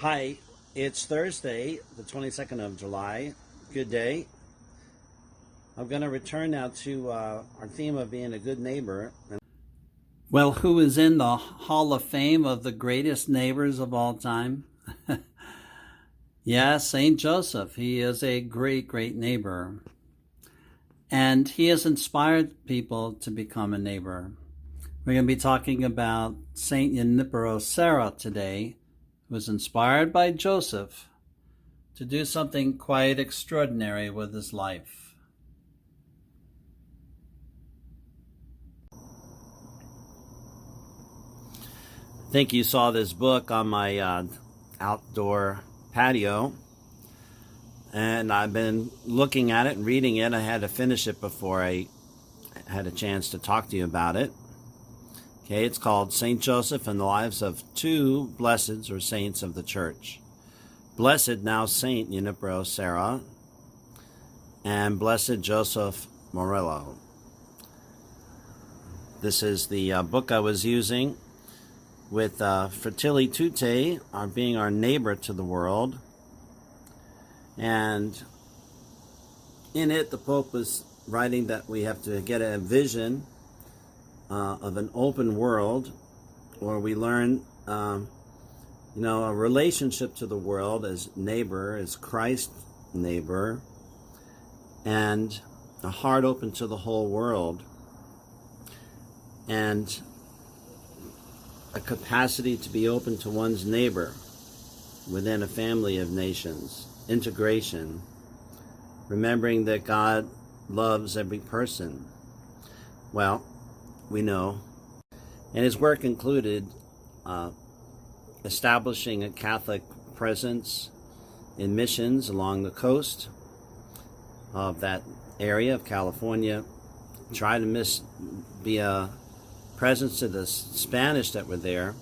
Hi, it's Thursday, the 22nd of July. Good day. I'm going to return now to our theme of being a good neighbor. Well, who is in the Hall of Fame of the greatest neighbors of all time? Yeah, St. Joseph. He is a great, great neighbor. And he has inspired people to become a neighbor. We're going to be talking about St. Junipero Serra today, who was inspired by Joseph to do something quite extraordinary with his life. I think you saw this book on my outdoor patio, and I've been looking at it and reading it. I had to finish it before I had a chance to talk to you about it. Okay, it's called St. Joseph and the Lives of Two Blesseds or Saints of the Church. Blessed now St. Junipero Serra and Blessed Joseph Morello. This is the book I was using with Fratelli Tutti, being our neighbor to the world. And in it, the Pope was writing that we have to get a vision of an open world where we learn, a relationship to the world as neighbor, as Christ neighbor, and a heart open to the whole world, and a capacity to be open to one's neighbor within a family of nations, integration, remembering that God loves every person. Well, we know. And his work included establishing a Catholic presence in missions along the coast of that area of California, try to be a presence to the Spanish that were there,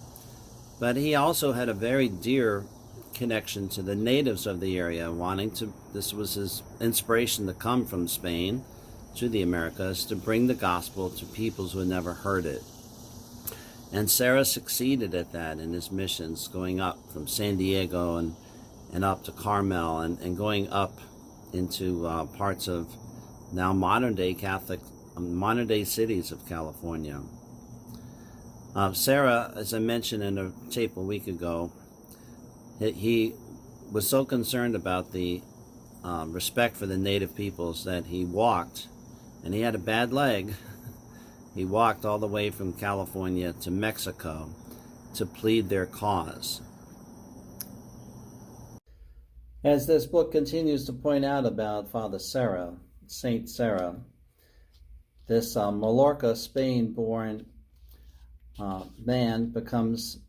but he also had a very dear connection to the natives of the area, this was his inspiration to come from Spain to the Americas to bring the gospel to peoples who had never heard it. And Serra succeeded at that in his missions, going up from San Diego and up to Carmel and going up into parts of now modern day cities of California. Serra, as I mentioned in a tape a week ago, he was so concerned about the respect for the native peoples that he walked, and he had a bad leg. He walked all the way from California to Mexico to plead their cause. As this book continues to point out about Father Serra, Saint Serra, this Mallorca, Spain-born man becomes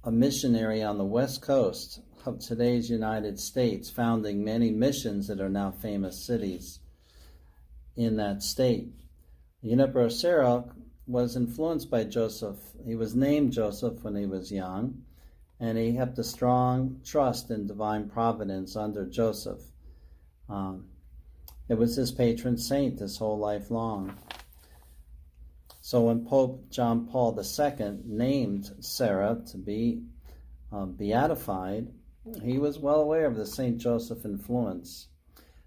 a missionary on the west coast of today's United States, founding many missions that are now famous cities in that state. Junipero Serra was influenced by Joseph. He was named Joseph when he was young, and he kept a strong trust in divine providence under Joseph. It was his patron saint his whole life long. So when Pope John Paul II named Serra to be beatified, he was well aware of the St. Joseph influence.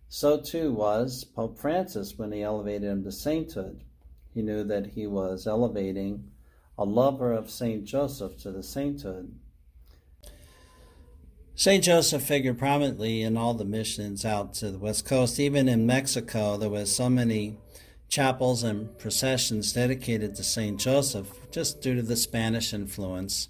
So too was Pope Francis when he elevated him to sainthood. He knew that he was elevating a lover of St. Joseph to the sainthood. St. Joseph figured prominently in all the missions out to the West Coast. Even in Mexico, there was so many chapels and processions dedicated to St. Joseph just due to the Spanish influence.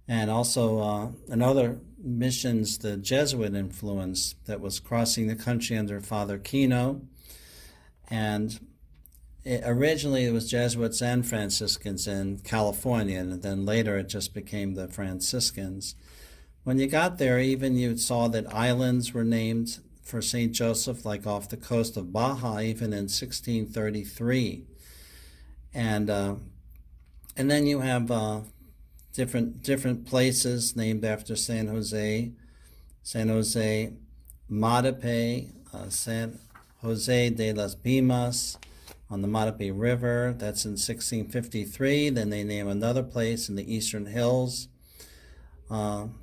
And also in other missions, the Jesuit influence that was crossing the country under Father Kino. And originally it was Jesuits and Franciscans in California, and then later it just became the Franciscans. When you got there, even you saw that islands were named for St. Joseph, like off the coast of Baja, even in 1633. And then you have different places named after San Jose Matape, San Jose de las Pimas on the Matape River. That's in 1653. Then they name another place in the Eastern Hills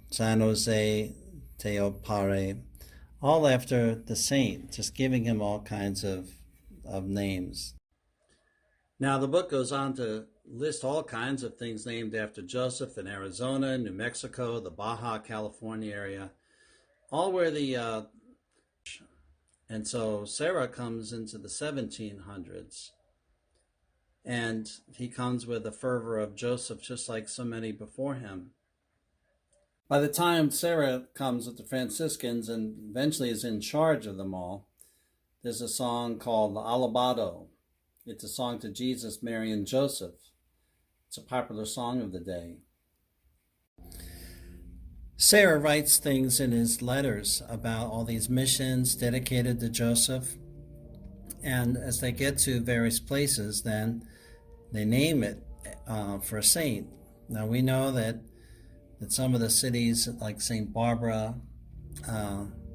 San Jose Teopare, all after the saint, just giving him all kinds of names. Now, the book goes on to list all kinds of things named after Joseph in Arizona, New Mexico, the Baja California area, all where the and so Serra comes into the 1700s, and he comes with the fervor of Joseph, just like so many before him. By the time Serra comes with the Franciscans and eventually is in charge of them all, there's a song called Alabado. It's a song to Jesus, Mary, and Joseph. It's a popular song of the day. Serra writes things in his letters about all these missions dedicated to Joseph. And as they get to various places, then they name it for a saint. Now we know that some of the cities like St. Barbara,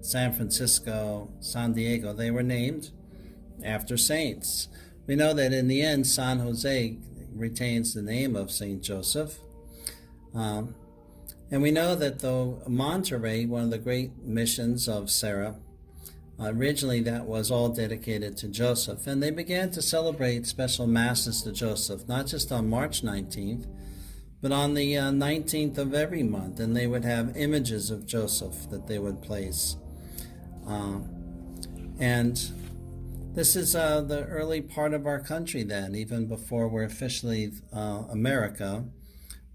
San Francisco, San Diego, they were named after saints. We know that in the end, San Jose retains the name of St. Joseph. And we know that though Monterey, one of the great missions of Serra, originally that was all dedicated to Joseph. And they began to celebrate special masses to Joseph, not just on March 19th, but on the 19th of every month. And they would have images of Joseph that they would place. And this is the early part of our country then, even before we're officially America,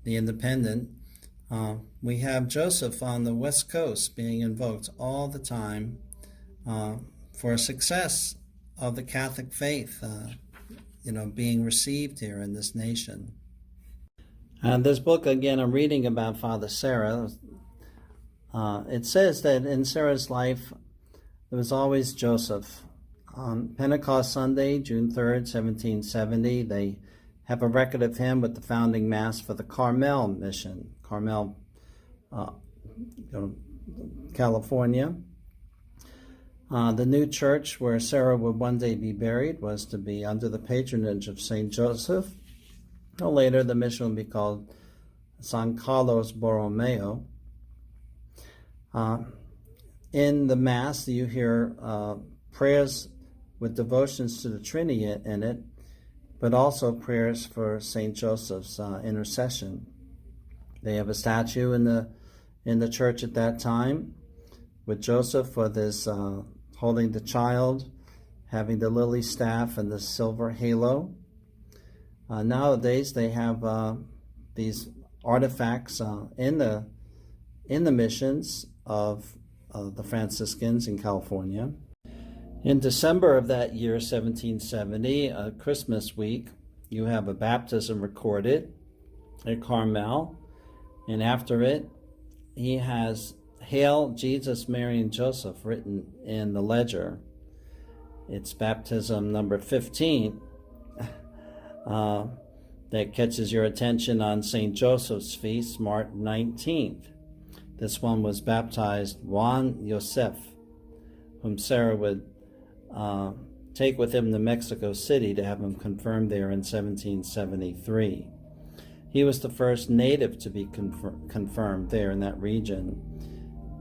the independent. We have Joseph on the West Coast being invoked all the time for success of the Catholic faith, being received here in this nation. And this book, again, I'm reading about Father Serra. It says that in Serra's life, there was always Joseph. On Pentecost Sunday, June 3rd, 1770, they have a record of him with the founding Mass for the Carmel mission, Carmel, California. The new church where Serra would one day be buried was to be under the patronage of St. Joseph. Later, the mission would be called San Carlos Borromeo. In the Mass, you hear prayers with devotions to the Trinity in it, but also prayers for St. Joseph's intercession. They have a statue in the church at that time with Joseph with his holding the child, having the lily staff and the silver halo. Nowadays they have these artifacts in the missions of the Franciscans in California. In December of that year, 1770, Christmas week, you have a baptism recorded at Carmel, and after it, he has Hail Jesus, Mary, and Joseph written in the ledger. It's baptism number 15 that catches your attention on St. Joseph's feast, March 19th. This one was baptized Juan Yosef, whom Serra would take with him to Mexico City to have him confirmed there in 1773. He was the first native to be confirmed there in that region.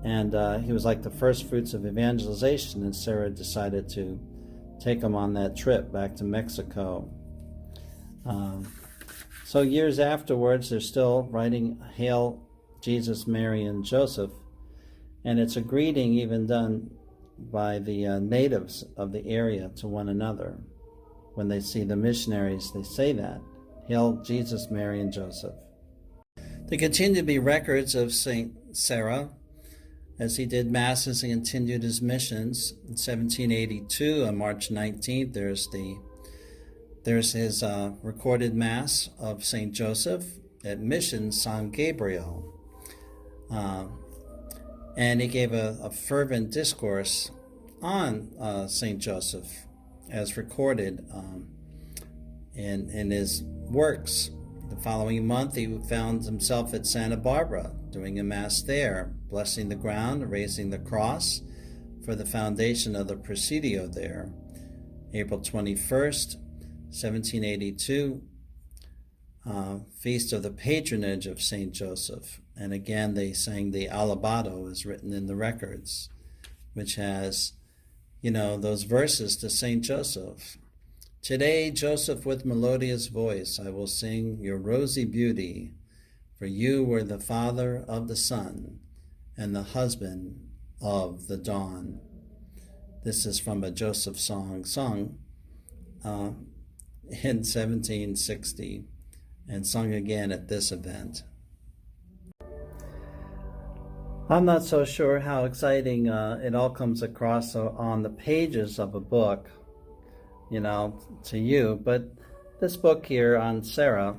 And he was like the first fruits of evangelization, and Serra decided to take him on that trip back to Mexico. So years afterwards, they're still writing Hail Jesus, Mary, and Joseph, and it's a greeting even done by the natives of the area to one another. When they see the missionaries, they say that, Hail Jesus, Mary, and Joseph. There continue to be records of St. Serra. As he did masses, he continued his missions. In 1782, on March 19th, there's his recorded Mass of St. Joseph at Mission San Gabriel. And he gave a fervent discourse on St. Joseph as recorded in his works. The following month, he found himself at Santa Barbara, doing a Mass there, blessing the ground, raising the cross for the foundation of the Presidio there. April 21st, 1782, Feast of the Patronage of St. Joseph. And again, they sang the Alabado is written in the records, which has, those verses to Saint Joseph. Today, Joseph, with melodious voice, I will sing your rosy beauty, for you were the father of the sun and the husband of the dawn. This is from a Joseph song sung in 1760 and sung again at this event. I'm not so sure how exciting it all comes across on the pages of a book, to you, but this book here on Sarah,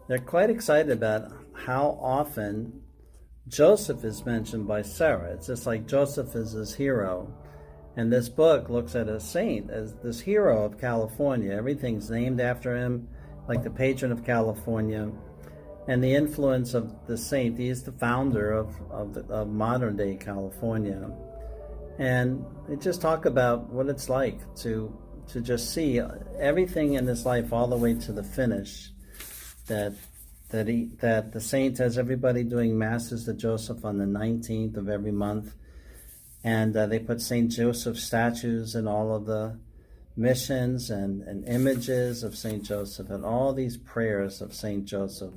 they're quite excited about how often Joseph is mentioned by Sarah. It's just like Joseph is his hero. And this book looks at a saint as this hero of California. Everything's named after him, like the patron of California. And the influence of the saint, he is the founder of modern day California. And they just talk about what it's like to just see everything in his life all the way to the finish. That the saint has everybody doing masses to Joseph on the 19th of every month. And they put Saint Joseph statues in all of the missions and images of Saint Joseph and all these prayers of Saint Joseph.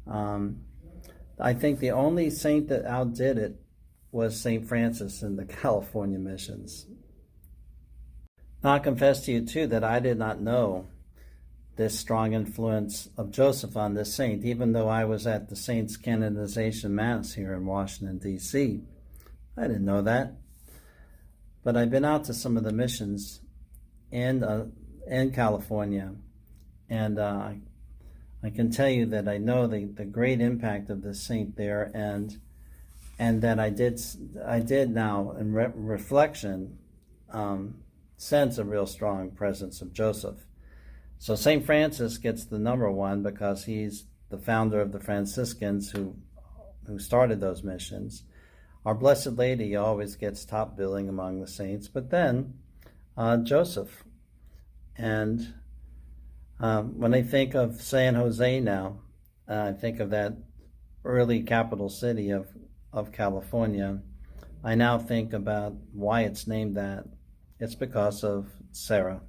I think the only saint that outdid it was St. Francis in the California missions. Now, I confess to you, too, that I did not know this strong influence of Joseph on this saint, even though I was at the saint's canonization mass here in Washington, D.C. I didn't know that. But I've been out to some of the missions in California, and I can tell you that I know the great impact of this saint there, and that I did now in reflection sense a real strong presence of Joseph. So St. Francis gets the number one because he's the founder of the Franciscans who started those missions. Our Blessed Lady always gets top billing among the saints, but then Joseph. And when I think of San Jose now, I think of that early capital city of California. I now think about why it's named that. It's because of Sarah.